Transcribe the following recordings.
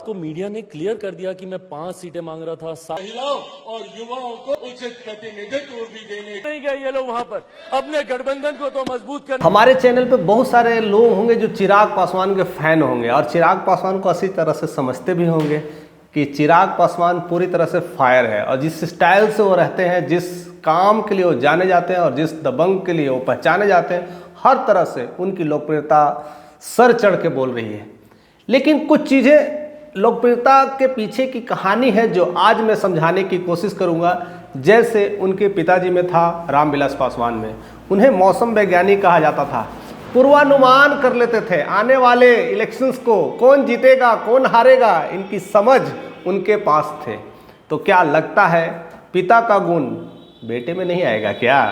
को मीडिया ने क्लियर कर दिया कि मैं 5 सीटें मांग रहा था। महिलाओं और युवाओं को उचित प्रतिनिधित्व भी देने नहीं गए ये लोग वहां पर अपने गठबंधन को तो मजबूत कर। हमारे चैनल पे बहुत सारे लोग होंगे जो चिराग पासवान के फैन होंगे और चिराग पासवान को अच्छी तरह से समझते भी होंगे कि चिराग पासवान पूरी तरह से फायर है और जिस स्टाइल से वो रहते हैं, जिस काम के लिए वो जाने जाते हैं और जिस दबंग के लिए वो पहचाने जाते हैं, हर तरह से उनकी लोकप्रियता सर चढ़ के बोल रही है। लेकिन कुछ चीज़ें लोकप्रियता के पीछे की कहानी है जो आज मैं समझाने की कोशिश करूंगा। जैसे उनके पिताजी में था रामविलास पासवान में, उन्हें मौसम वैज्ञानिक कहा जाता था। पूर्वानुमान कर लेते थे आने वाले इलेक्शंस को, कौन जीतेगा कौन हारेगा, इनकी समझ उनके पास थे। तो क्या लगता है पिता का गुण बेटे में नहीं आएगा क्या?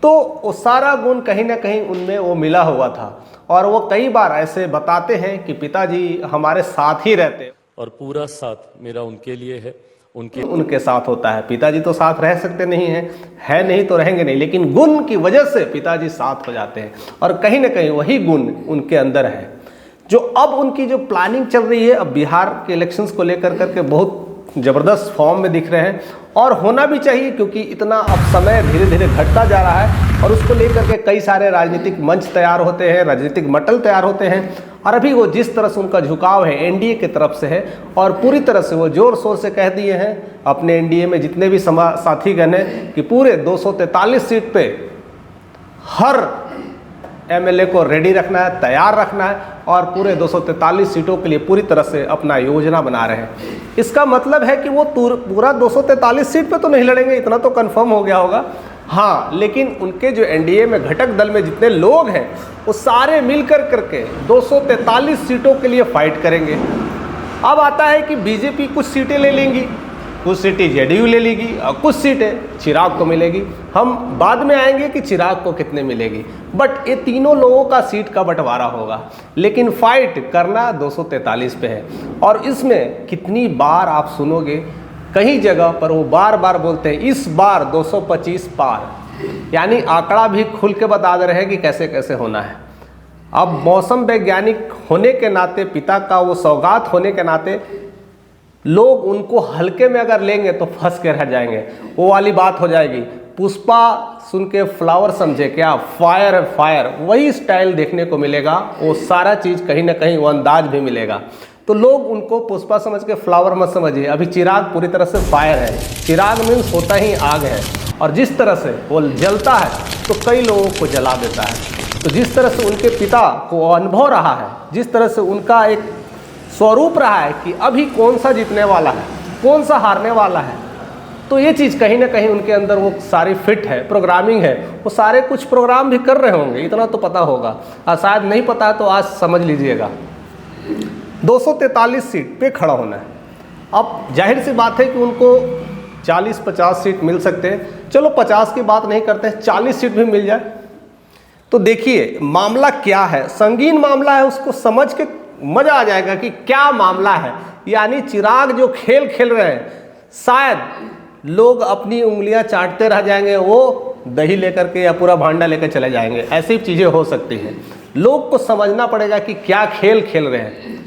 तो वो सारा गुण कहीं ना कहीं उनमें वो मिला हुआ था और वो कई बार ऐसे बताते हैं कि पिताजी हमारे साथ ही रहते और पूरा साथ मेरा उनके लिए है, उनके साथ होता है। पिताजी तो साथ रह सकते नहीं हैं, है नहीं तो रहेंगे नहीं, लेकिन गुण की वजह से पिताजी साथ हो जाते हैं और कहीं ना कहीं वही गुण उनके अंदर है। जो अब उनकी जो प्लानिंग चल रही है, अब बिहार के इलेक्शंस को लेकर करके बहुत ज़बरदस्त फॉर्म में दिख रहे हैं और होना भी चाहिए क्योंकि इतना अब समय धीरे धीरे घटता जा रहा है और उसको लेकर के कई सारे राजनीतिक मंच तैयार होते हैं, राजनीतिक मटल तैयार होते हैं। और अभी वो जिस तरह से उनका झुकाव है एनडीए की तरफ से है और पूरी तरह से वो जोर शोर से कह दिए हैं अपने एनडीए में जितने भी साथीगण हैं कि पूरे 243 सीट पे हर एमएलए को रेडी रखना है, तैयार रखना है और पूरे 243 सीटों के लिए पूरी तरह से अपना योजना बना रहे हैं। इसका मतलब है कि वो पूरा 243 सीट पे तो नहीं लड़ेंगे, इतना तो कंफर्म हो गया होगा। हाँ, लेकिन उनके जो एनडीए में घटक दल में जितने लोग हैं वो सारे मिलकर करके 243 सीटों के लिए फाइट करेंगे। अब आता है कि बीजेपी कुछ सीटें ले लेंगी, कुछ सीटें जेडीयू ले लेगी और कुछ सीटें चिराग को मिलेगी। हम बाद में आएंगे कि चिराग को कितने मिलेगी, बट ये तीनों लोगों का सीट का बंटवारा होगा। लेकिन फाइट करना 243 पे है और इसमें कितनी बार आप सुनोगे कई जगह पर वो बार बार बोलते हैं इस बार 225 पार, यानी आंकड़ा भी खुल के बता दे रहे हैं कि कैसे कैसे होना है। अब मौसम वैज्ञानिक होने के नाते, पिता का वो सौगात होने के नाते लोग उनको हल्के में अगर लेंगे तो फंस के रह जाएंगे। वो वाली बात हो जाएगी, पुष्पा सुन के फ्लावर समझे क्या, फायर है फायर, वही स्टाइल देखने को मिलेगा। वो सारा चीज़ कहीं ना कहीं वो अंदाज भी मिलेगा। तो लोग उनको पुष्पा समझ के फ्लावर मत समझिए। अभी चिराग पूरी तरह से फायर है, चिराग मीन्स होता ही आग है और जिस तरह से वो जलता है तो कई लोगों को जला देता है। तो जिस तरह से उनके पिता को अनुभव रहा है, जिस तरह से उनका एक स्वरूप रहा है कि अभी कौन सा जीतने वाला है, कौन सा हारने वाला है, तो ये चीज़ कहीं ना कहीं उनके अंदर वो सारी फिट है, प्रोग्रामिंग है। वो सारे कुछ प्रोग्राम भी कर रहे होंगे, इतना तो पता होगा। और शायद नहीं पता है तो आज समझ लीजिएगा। 243 सीट पे खड़ा होना है। अब जाहिर सी बात है कि उनको 40-50 सीट मिल सकते हैं। चलो 50 की बात नहीं करते हैं, 40 सीट भी मिल जाए तो देखिए मामला क्या है। संगीन मामला है, उसको समझ के मजा आ जाएगा कि क्या मामला है। यानी चिराग जो खेल खेल रहे हैं, शायद लोग अपनी उंगलियां चाटते रह जाएंगे, वो दही लेकर के या पूरा भांडा लेकर चले जाएंगे। ऐसी चीज़ें हो सकती हैं। लोग को समझना पड़ेगा कि क्या खेल खेल रहे हैं।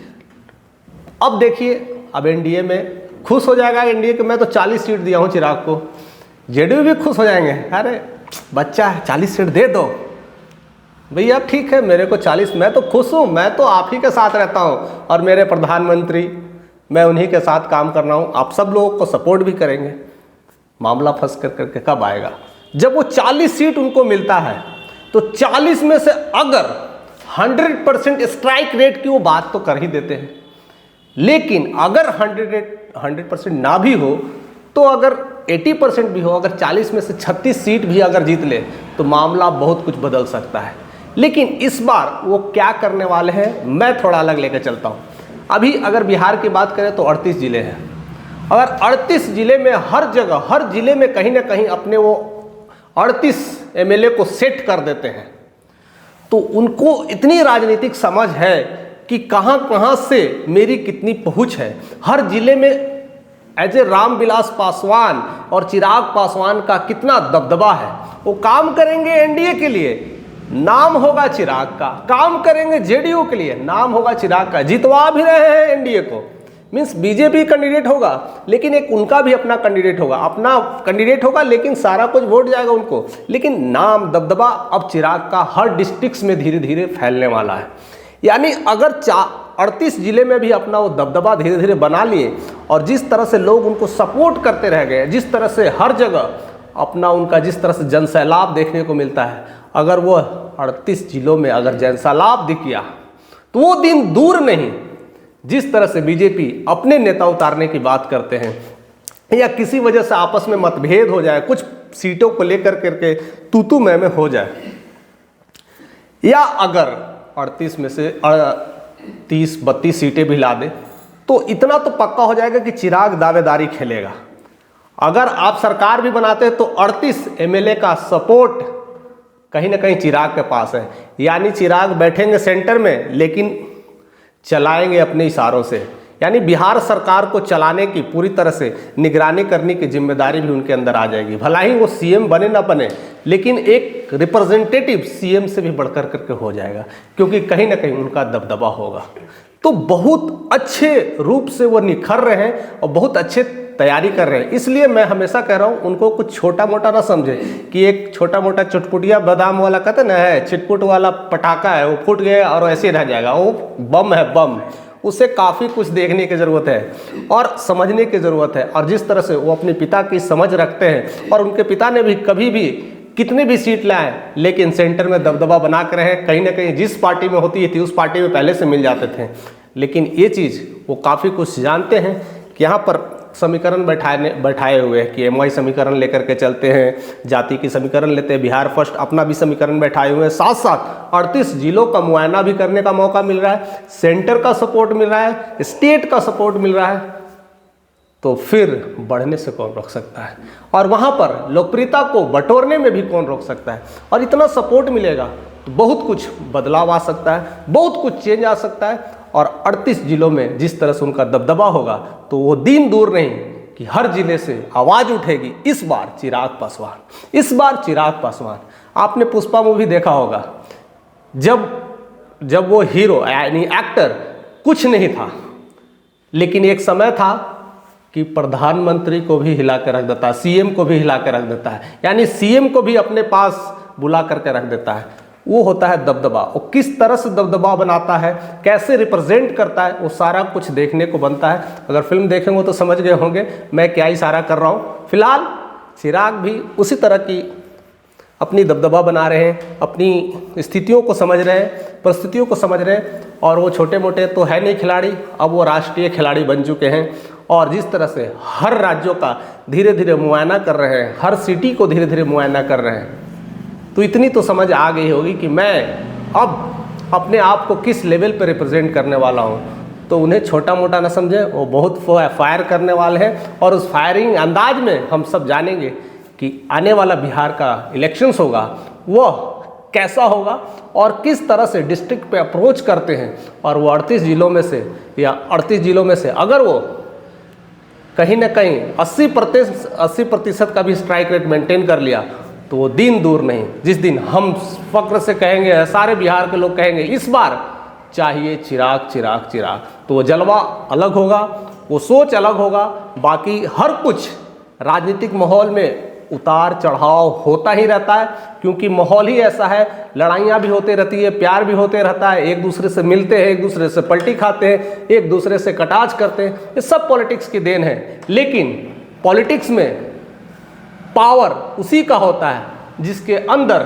अब देखिए, अब एनडीए में खुश हो जाएगा एनडीए कि मैं तो 40 सीट दिया हूँ चिराग को। जेडीयू भी खुश हो जाएंगे, अरे बच्चा है 40 सीट दे दो भैया, ठीक है मेरे को 40, मैं तो खुश हूँ, मैं तो आप ही के साथ रहता हूँ और मेरे प्रधानमंत्री, मैं उन्हीं के साथ काम कर रहा हूँ, आप सब लोगों को सपोर्ट भी करेंगे। मामला फंस कर करके कब आएगा? जब वो 40 सीट उनको मिलता है तो 40 में से अगर 100% स्ट्राइक रेट की वो बात तो कर ही देते हैं। लेकिन अगर 100% ना भी हो तो अगर 80% भी हो, अगर 40 में से 36 सीट भी अगर जीत ले तो मामला बहुत कुछ बदल सकता है। लेकिन इस बार वो क्या करने वाले हैं मैं थोड़ा अलग लेकर चलता हूँ। अभी अगर बिहार की बात करें तो 38 ज़िले हैं। अगर 38 ज़िले में हर जगह, हर ज़िले में कहीं ना कहीं अपने वो 38 एमएलए को सेट कर देते हैं तो उनको इतनी राजनीतिक समझ है कि कहाँ कहाँ से मेरी कितनी पहुँच है। हर ज़िले में एज ए रामविलास पासवान और चिराग पासवान का कितना दबदबा है। वो काम करेंगे एनडीए के लिए, नाम होगा चिराग का, काम करेंगे जेडीयू के लिए, नाम होगा चिराग का। जितवा भी रहे हैं एनडीए को, मीन्स बीजेपी कैंडिडेट होगा लेकिन एक उनका भी अपना कैंडिडेट होगा, अपना कैंडिडेट होगा लेकिन सारा कुछ वोट जाएगा उनको, लेकिन नाम दबदबा अब चिराग का हर डिस्ट्रिक्ट में धीरे धीरे फैलने वाला है। यानी अगर 38 जिले में भी अपना वो दबदबा धीरे धीरे बना लिए और जिस तरह से लोग उनको सपोर्ट करते रह गए, जिस तरह से हर जगह अपना उनका जिस तरह से जनसैलाब देखने को मिलता है, अगर वो 38 जिलों में अगर जनसैलाब दिख गया तो वो दिन दूर नहीं जिस तरह से बीजेपी अपने नेता उतारने की बात करते हैं या किसी वजह से आपस में मतभेद हो जाए, कुछ सीटों को लेकर करके तू मैं हो जाए, या अगर 38 में से 30-32 सीटें भी ला दे तो इतना तो पक्का हो जाएगा कि चिराग दावेदारी खेलेगा। अगर आप सरकार भी बनाते हैं तो 38 एमएलए का सपोर्ट कहीं ना कहीं चिराग के पास है। यानी चिराग बैठेंगे सेंटर में लेकिन चलाएंगे अपने इशारों से, यानी बिहार सरकार को चलाने की पूरी तरह से निगरानी करने की जिम्मेदारी भी उनके अंदर आ जाएगी। भला ही वो सीएम बने ना बने लेकिन एक रिप्रेजेंटेटिव सीएम से भी बढ़कर करके हो जाएगा, क्योंकि कहीं ना कहीं उनका दबदबा होगा। तो बहुत अच्छे रूप से वो निखर रहे हैं और बहुत अच्छे तैयारी कर रहे हैं। इसलिए मैं हमेशा कह रहा हूँ उनको कुछ छोटा मोटा ना समझे कि एक छोटा मोटा चुटपुटिया बादाम वाला कहते ना है, चिटपुट वाला पटाखा है, वो फूट गया और ऐसे रह जाएगा, वो बम है बम। उसे काफ़ी कुछ देखने की ज़रूरत है और समझने की ज़रूरत है। और जिस तरह से वो अपने पिता की समझ रखते हैं और उनके पिता ने भी कभी भी कितनी भी सीट लाए लेकिन सेंटर में दबदबा बना कर रहे हैं, कहीं ना कहीं जिस पार्टी में होती थी उस पार्टी में पहले से मिल जाते थे। लेकिन ये चीज़ वो काफ़ी कुछ जानते हैं कि यहाँ पर समीकरण बैठाए हुए हैं कि एमवाई समीकरण लेकर के चलते हैं, जाति की समीकरण लेते हैं, बिहार फर्स्ट अपना भी समीकरण बैठाए हुए हैं, साथ साथ 38 जिलों का मुआयना भी करने का मौका मिल रहा है, सेंटर का सपोर्ट मिल रहा है, स्टेट का सपोर्ट मिल रहा है। तो फिर बढ़ने से कौन रोक सकता है, और वहाँ पर लोकप्रियता को बटोरने में भी कौन रोक सकता है। और इतना सपोर्ट मिलेगा तो बहुत कुछ बदलाव आ सकता है, बहुत कुछ चेंज आ सकता है। और 38 जिलों में जिस तरह से उनका दबदबा होगा तो वो दिन दूर नहीं कि हर जिले से आवाज़ उठेगी, इस बार चिराग पासवान, इस बार चिराग पासवान। आपने पुष्पा मूवी देखा होगा, जब वो हीरो यानी एक्टर कुछ नहीं था, लेकिन एक समय था कि प्रधानमंत्री को भी हिला के रख देता है, सीएम को भी हिला के रख देता है, यानी सीएम को भी अपने पास बुला करके रख देता है। वो होता है दबदबा। और किस तरह से दबदबा बनाता है, कैसे रिप्रेजेंट करता है, वो सारा कुछ देखने को बनता है। अगर फिल्म देखेंगे तो समझ गए होंगे मैं क्या इशारा कर रहा हूँ। फिलहाल चिराग भी उसी तरह की अपनी दबदबा बना रहे हैं, अपनी स्थितियों को समझ रहे हैं, परिस्थितियों को समझ रहे हैं। और वो छोटे मोटे तो है नहीं खिलाड़ी, अब वो राष्ट्रीय खिलाड़ी बन चुके हैं। और जिस तरह से हर राज्यों का धीरे धीरे मुआयना कर रहे हैं, हर सिटी को धीरे धीरे मुआयना कर रहे हैं, तो इतनी तो समझ आ गई होगी कि मैं अब अपने आप को किस लेवल पर रिप्रेजेंट करने वाला हूँ। तो उन्हें छोटा मोटा ना समझे, वो बहुत फायर करने वाले हैं। और उस फायरिंग अंदाज में हम सब जानेंगे कि आने वाला बिहार का इलेक्शंस होगा वह कैसा होगा और किस तरह से डिस्ट्रिक्ट पे अप्रोच करते हैं। और वो 38 जिलों में से या 38 जिलों में से अगर वो कहीं ना कहीं 80% का भी स्ट्राइक रेट मेंटेन कर लिया तो वो दिन दूर नहीं जिस दिन हम फक्र से कहेंगे, सारे बिहार के लोग कहेंगे इस बार चाहिए चिराग चिराग चिराग। तो वो जलवा अलग होगा, वो सोच अलग होगा। बाकी हर कुछ राजनीतिक माहौल में उतार चढ़ाव होता ही रहता है, क्योंकि माहौल ही ऐसा है। लड़ाइयाँ भी होती रहती है, प्यार भी होते रहता है, एक दूसरे से मिलते हैं, एक दूसरे से पलटी खाते हैं, एक दूसरे से कटाच करते हैं। ये सब पॉलिटिक्स की देन है। लेकिन पॉलिटिक्स में पावर उसी का होता है जिसके अंदर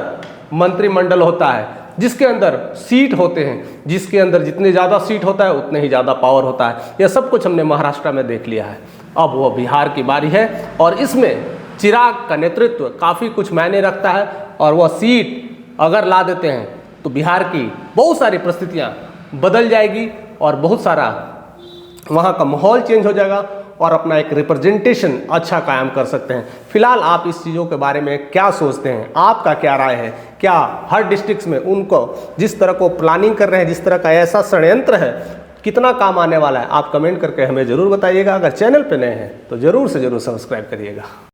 मंत्रिमंडल होता है, जिसके अंदर सीट होते हैं, जिसके अंदर जितने ज़्यादा सीट होता है उतने ही ज़्यादा पावर होता है। यह सब कुछ हमने महाराष्ट्र में देख लिया है। अब वो बिहार की बारी है और इसमें चिराग का नेतृत्व काफ़ी कुछ मायने रखता है। और वह सीट अगर ला देते हैं तो बिहार की बहुत सारी परिस्थितियाँ बदल जाएगी और बहुत सारा वहाँ का माहौल चेंज हो जाएगा और अपना एक रिप्रेजेंटेशन अच्छा कायम कर सकते हैं। फिलहाल आप इस चीज़ों के बारे में क्या सोचते हैं, आपका क्या राय है? क्या हर डिस्ट्रिक्ट्स में उनको जिस तरह को प्लानिंग कर रहे हैं, जिस तरह का ऐसा षड्यंत्र है, कितना काम आने वाला है? आप कमेंट करके हमें ज़रूर बताइएगा। अगर चैनल पे नए हैं तो ज़रूर से ज़रूर सब्सक्राइब करिएगा।